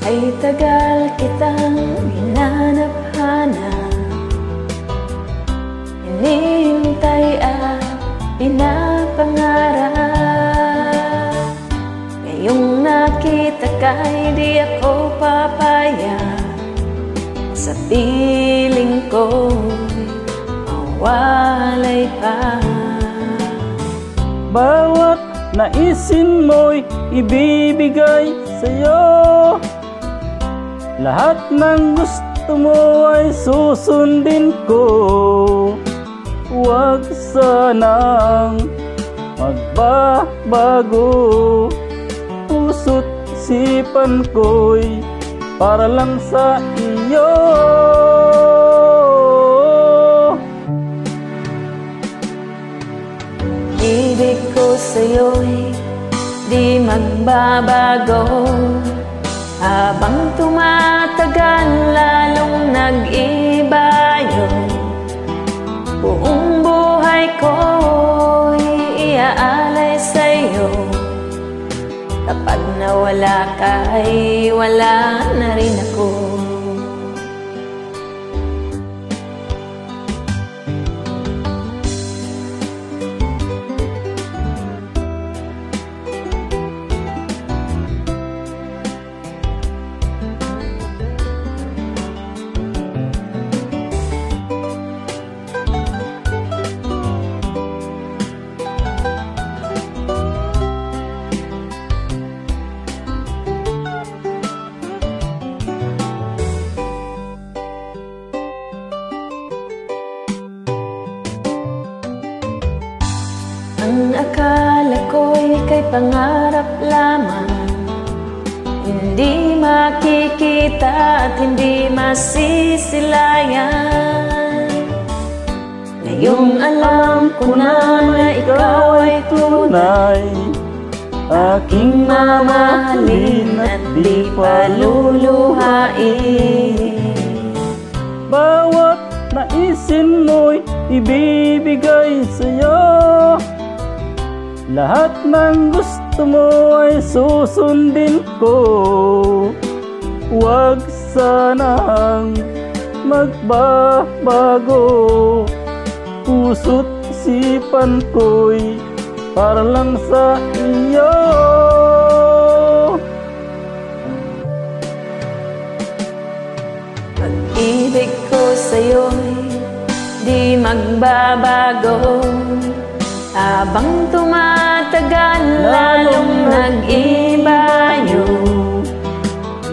Ay tagal kitang hinanap-hanap, hinihintay at pinapangarap. Ngayong nakita ka'y di ako papayag, sa piling ko'y mawalay pa. Bawat naisin mo'y ibibigay sa'yo, lahat ng gusto mo ay susundin ko. Huwag sanang magbabago, puso't isipan ko'y para lang sa iyo. Ibig ko sa'yo'y di magbabago, habang tumatagal lalong nag-iba yun. Buong buhay ko'y iaalay sa'yo, kapag nawala ka'y wala na rin ako. Ang akala ko'y kay pangarap lamang, hindi makikita at hindi masisilayan. Ngayong alam ko na ikaw ay tunay, aking mamahalin at di paluluhain. Bawat naisin mo'y ibibigay sa'yo, lahat ng gusto mo ay susundin ko. Huwag sanang magbabago, puso't isipan ko'y para lang sa iyo. Pag-ibig ko sa'yo'y di magbabago, habang tumatagal lalong nag-iba yun.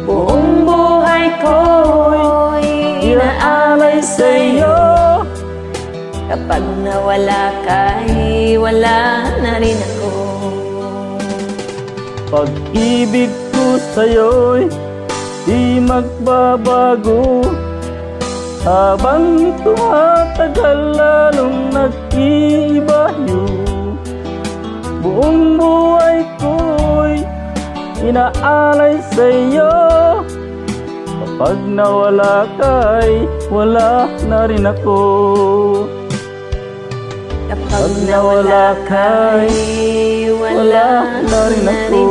Buong buhay ko'y inaalay sa'yo, kapag nawala ka'y wala na rin ako. Pag-ibig ko sa'yo'y di magbabago, habang tumatagal lalong nag-iiba yun. Buong buhay ko'y inaalay sa'yo, kapag nawala ka'y wala na rin ako. Kapag nawala ka'y wala na rin ako.